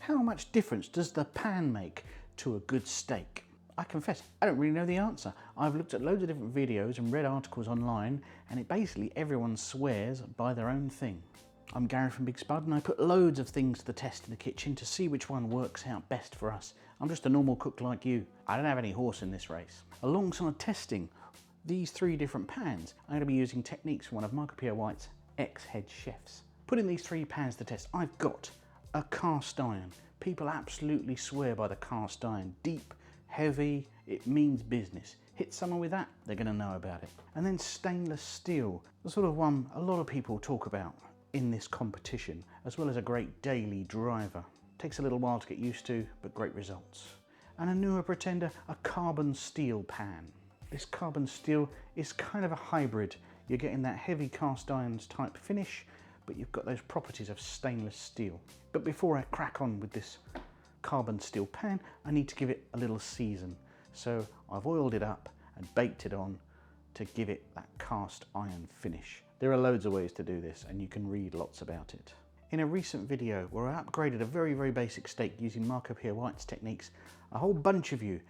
How much difference does the pan make to a good steak? I confess, I don't really know the answer. I've looked at loads of different videos and read articles online, and basically everyone swears by their own thing. I'm Gary from Big Spud, and I put loads of things to the test in the kitchen to see which one works out best for us. I'm just a normal cook like you. I don't have any horse in this race. Alongside testing these 3 different pans, I'm going to be using techniques from one of Marco Pierre White's ex-head chefs. Putting these 3 pans to test, I've got a cast iron. People absolutely swear by the cast iron. Deep, heavy, it means business. Hit someone with that, they're going to know about it. And then stainless steel, the sort of one a lot of people talk about in this competition, as well as a great daily driver. Takes a little while to get used to, but great results. And a newer pretender, a carbon steel pan. This carbon steel is kind of a hybrid. You're getting that heavy cast irons type finish, but you've got those properties of stainless steel. But before I crack on with this carbon steel pan, I need to give it a little season. So I've oiled it up and baked it on to give it that cast iron finish. There are loads of ways to do this, and you can read lots about it. In a recent video where I upgraded a very, very basic steak using Marco Pierre White's techniques, a whole bunch of you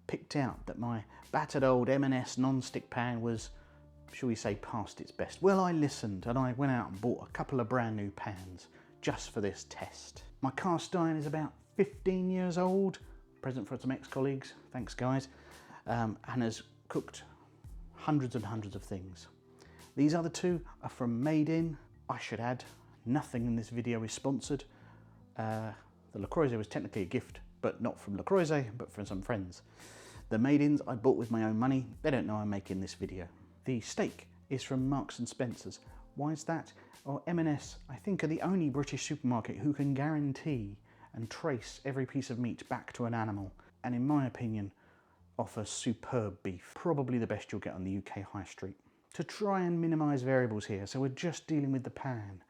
picked out that my battered old M&S non-stick pan was, shall we say, past its best. Well, I listened and I went out and bought a couple of brand new pans just for this test. My cast iron is about 15 years old, present for some ex-colleagues, thanks guys, and has cooked hundreds and hundreds of things. These other 2 are from Made In. I should add, nothing in this video is sponsored. The Le Creuset was technically a gift, but not from Le Creuset, but from some friends. The Made Ins I bought with my own money. They don't know I'm making this video. The steak is from Marks and Spencer's. Why is that? Well, M&S, I think, are the only British supermarket who can guarantee and trace every piece of meat back to an animal, and in my opinion, offers superb beef. Probably the best you'll get on the UK high street. To try and minimise variables here, so we're just dealing with the pan,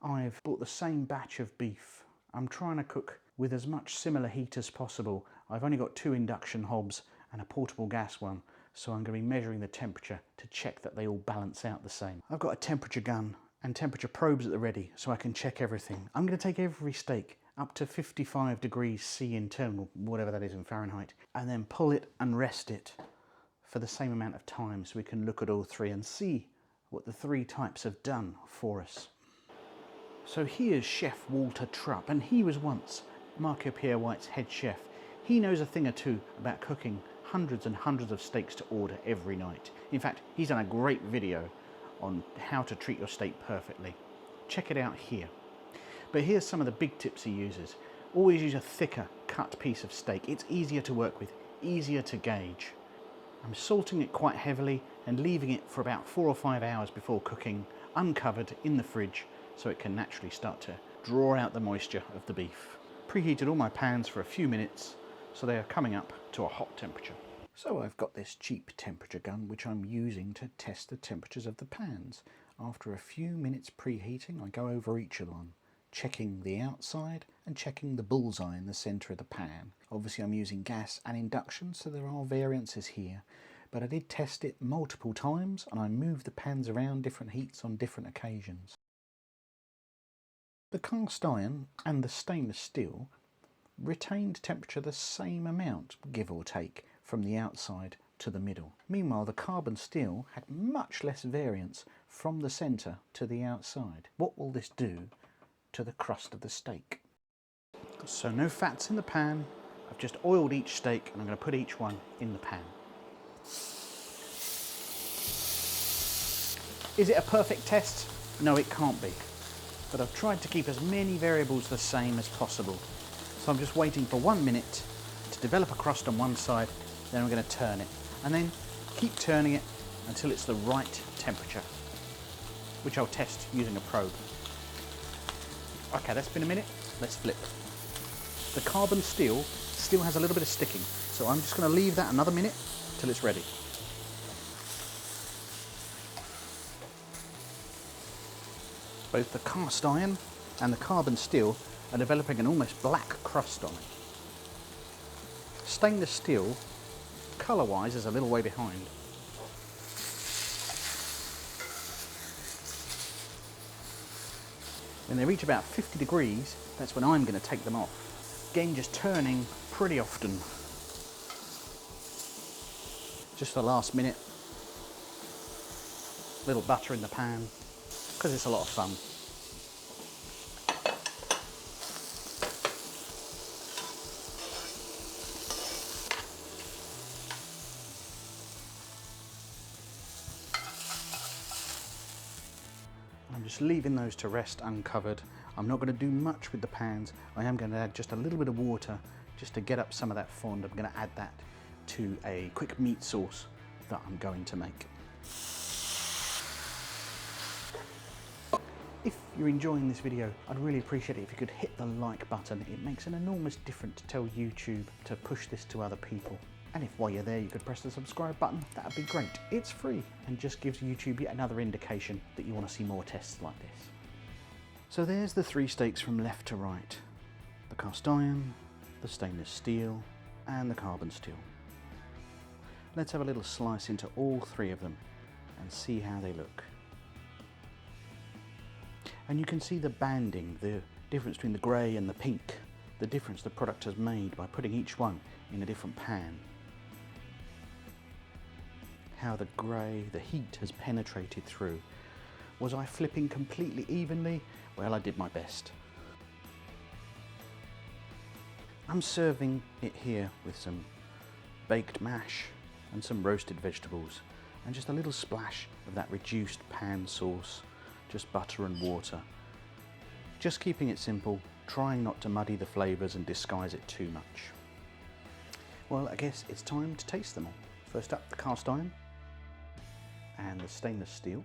I've bought the same batch of beef. I'm trying to cook with as much similar heat as possible. I've only got 2 induction hobs and a portable gas one, so I'm going to be measuring the temperature to check that they all balance out the same. I've got a temperature gun and temperature probes at the ready, so I can check everything. I'm going to take every steak up to 55 degrees C internal, whatever that is in Fahrenheit, and then pull it and rest it for the same amount of time, so we can look at all 3 and see what the 3 types have done for us. So here's Chef Walter Trupp, and he was once Marco Pierre White's head chef. He knows a thing or 2 about cooking hundreds and hundreds of steaks to order every night. In fact, he's done a great video on how to treat your steak perfectly. Check it out here. But here's some of the big tips he uses. Always use a thicker cut piece of steak. It's easier to work with, easier to gauge. I'm salting it quite heavily and leaving it for about 4 or 5 hours before cooking, uncovered in the fridge, so it can naturally start to draw out the moisture of the beef. Preheated all my pans for a few minutes, so they are coming up to a hot temperature. So I've got this cheap temperature gun which I'm using to test the temperatures of the pans. After a few minutes preheating, I go over each of them, checking the outside and checking the bullseye in the centre of the pan. Obviously I'm using gas and induction, so there are variances here, but I did test it multiple times and I moved the pans around different heats on different occasions. The cast iron and the stainless steel retained temperature the same amount, give or take, from the outside to the middle. Meanwhile, the carbon steel had much less variance from the centre to the outside. What will this do to the crust of the steak? So no fats in the pan. I've just oiled each steak and I'm going to put each one in the pan. Is it a perfect test? No, it can't be. But I've tried to keep as many variables the same as possible. So I'm just waiting for 1 minute to develop a crust on one side, then I'm going to turn it. And then keep turning it until it's the right temperature, which I'll test using a probe. Okay, that's been a minute. Let's flip. The carbon steel still has a little bit of sticking, so I'm just going to leave that another minute till it's ready. Both the cast iron and the carbon steel are developing an almost black crust on it. Stainless steel, colour-wise, is a little way behind. When they reach about 50 degrees, that's when I'm going to take them off. Again, just turning pretty often. Just for the last minute. Little butter in the pan, because it's a lot of fun. I'm just leaving those to rest uncovered. I'm not going to do much with the pans. I am going to add just a little bit of water just to get up some of that fond. I'm going to add that to a quick meat sauce that I'm going to make. If you're enjoying this video, I'd really appreciate it if you could hit the like button. It makes an enormous difference to tell YouTube to push this to other people. And if while you're there you could press the subscribe button, that'd be great. It's free and just gives YouTube yet another indication that you want to see more tests like this. So there's the 3 steaks from left to right. The cast iron, the stainless steel, and the carbon steel. Let's have a little slice into all 3 of them and see how they look. And you can see the banding, the difference between the grey and the pink, the difference the product has made by putting each one in a different pan. How the grey, the heat has penetrated through. Was I flipping completely evenly? Well, I did my best. I'm serving it here with some baked mash and some roasted vegetables and just a little splash of that reduced pan sauce, just butter and water. Just keeping it simple, trying not to muddy the flavours and disguise it too much. Well, I guess it's time to taste them all. First up, the cast iron, and the stainless steel,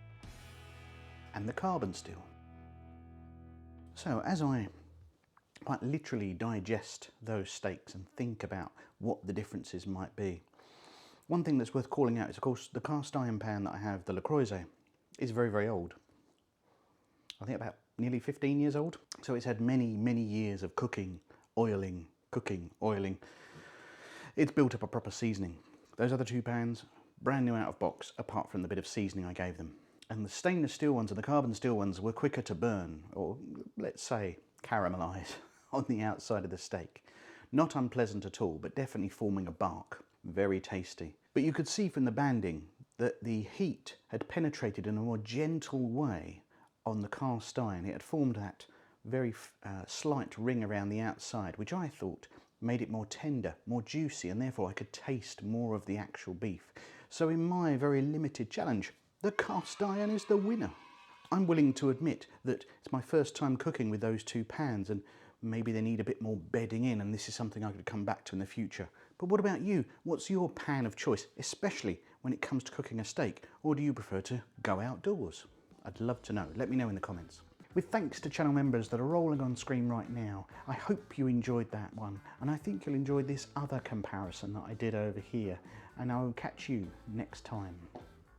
and the carbon steel. So as I quite literally digest those steaks and think about what the differences might be, one thing that's worth calling out is, of course, the cast iron pan that I have, the Le Creuset, is very, very old. I think about nearly 15 years old. So it's had many, many years of cooking, oiling. It's built up a proper seasoning. Those other 2 pans, brand new out of box, apart from the bit of seasoning I gave them. And the stainless steel ones and the carbon steel ones were quicker to burn, or let's say caramelise, on the outside of the steak. Not unpleasant at all, but definitely forming a bark. Very tasty. But you could see from the banding that the heat had penetrated in a more gentle way on the cast iron. It had formed that very slight ring around the outside, which I thought made it more tender, more juicy, and therefore I could taste more of the actual beef. So in my very limited challenge, the cast iron is the winner. I'm willing to admit that it's my first time cooking with those 2 pans, and maybe they need a bit more bedding in, and this is something I could come back to in the future. But what about you? What's your pan of choice, especially when it comes to cooking a steak? Or do you prefer to go outdoors? I'd love to know. Let me know in the comments. With thanks to channel members that are rolling on screen right now, I hope you enjoyed that one, and I think you'll enjoy this other comparison that I did over here, and I will catch you next time.